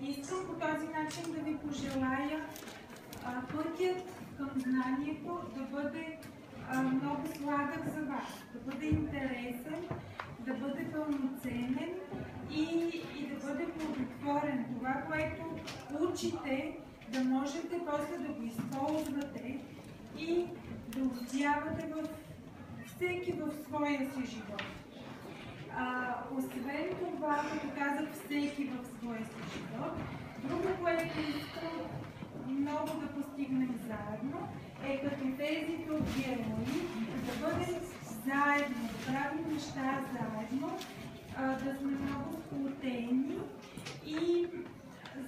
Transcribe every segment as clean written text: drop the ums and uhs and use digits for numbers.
Искам по този начин да ви пожелая пътят към знанието да бъде много сладък за вас, да бъде интересен, да бъде пълноценен и да бъде плодотворен. Това, което учите, да можете после да го използвате и да успявате всеки в своя си живот. Освен това, като казах всеки в своя си живот, друго, което искам много да постигнем заедно, е като тези тук герои, да бъдем заедно, да правим неща заедно, да сме много сплотени и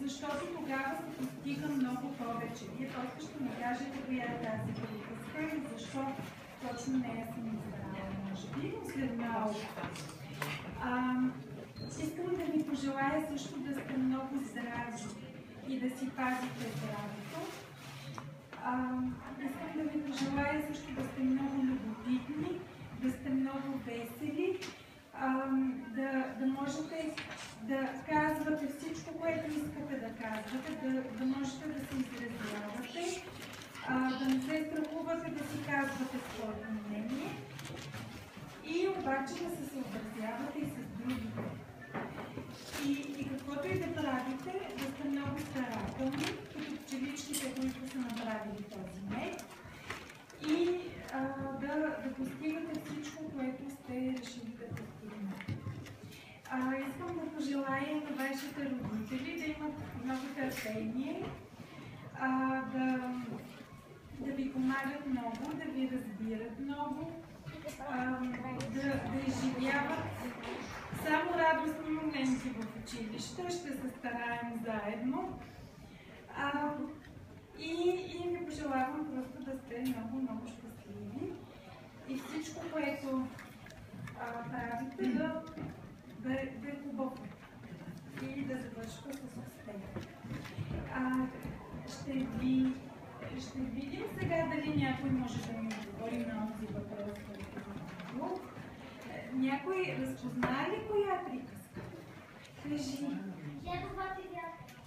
защото тогава се постига много повече. Вие просто ще ми кажете коя е тази приказка и защо точно нея съм избрала, може би, но след малко. Искам да ви пожелая също да сте много здрави и да си пазите здравето. Искам да ви пожелая също да сте много любопитни, да сте много весели, да можете да казвате всичко, което искате да казвате, да можете да се изразявате, да не се страхувате да си казвате своето мнение и обаче да се съобразявате и с другите. И каквото и да правите, да сте много старателни, като пчеличките, които са направили този мед, и да постигате всичко, което сте решили да постигнете. Искам да пожелая на вашите родители да имат много търпение, да ви помагат много, да ви разбират много, да изживяват само радостни моменти в училище. Ще се стараем заедно. И ви пожелавам просто да сте много, много щастливи и всичко, което правите, да е хубаво и да завършва с успех. Ще видим сега дали някой може да ми отговори на този въпрос. Някой разпозна ли коя приказка? Кажи.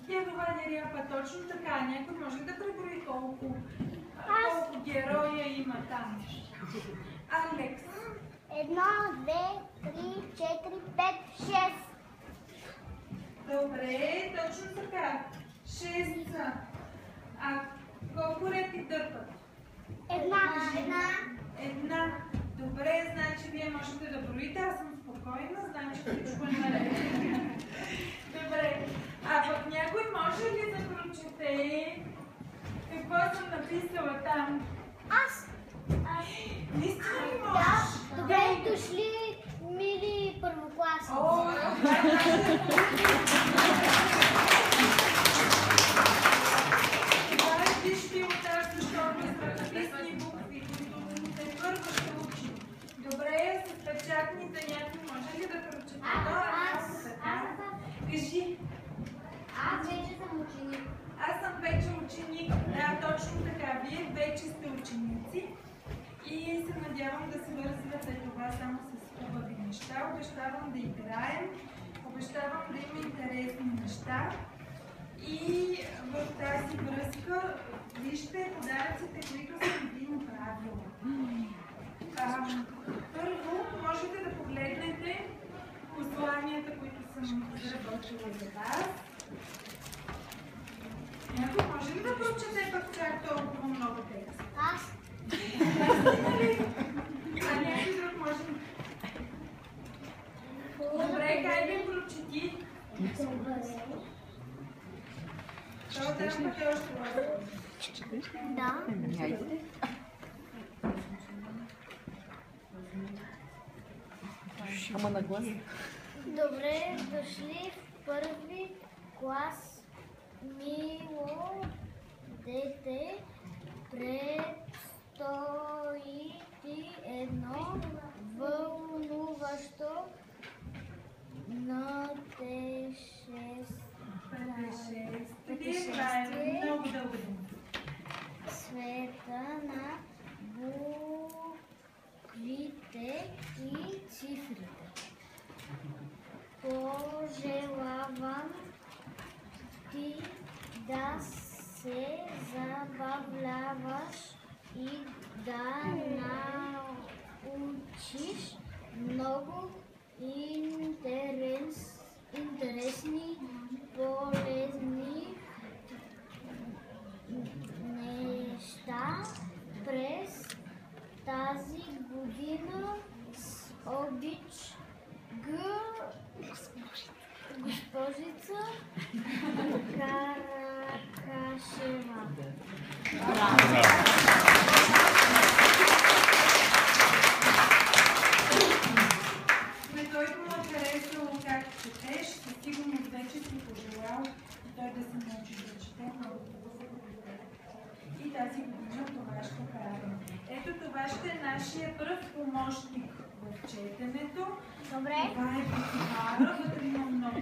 Дядо Ваня ряпа, точно така. Някой може да преброи колко героя има там. Алекс. 1, 2, 3, 4, 5, 6. Добре, точно така. 6 са. Колко репи дърпат? Една. Добре, значи вие можете да броите, аз съм спокойна, знам, че всичко е наред. Добре. Пък някой може ли да прочете какво съм написала там? Аз. Наистина ли можеш? Добре дошли, мили първокласници. Това е вижте от тази, защото е ръкописни букви, които те първо ще учим. Добре, с печатните някой може ли да прочете? Кажи. Аз вече съм ученик. Аз съм вече ученик. Да, точно така. Вие вече сте ученици и се надявам да се вързвате това само с хубави неща. Обещавам да играем, обещавам да има интересни неща и в тази връзка вижте подаръците, които съм ви направила. Първо, можете да погледнете посланията, които съм разработила за вас. Някой може ли да прочете пък чак толкова много текст? Аз. Някой друг може ли? Добре, кай да прочети. Това трябва да е още лъжа. Да. Ама на глас. Добре дошли в първи клас, мило дете. Предстои ти едно вълнуващо пътешествие. Много дълго дума. Света на буквите и цифрите. Пожелавам да се забавляваш и да научиш много интересни, полезни неща през тази година. С обич, госпожица Каракашева. На който му е харесало как четеш, със сигурност вече си пожелал и той да се научи да чете много хубаво. И тази година това ще правим. Ето това ще е нашия пръв помощник в четенето. Добре. Това е Петихара, вътре има много.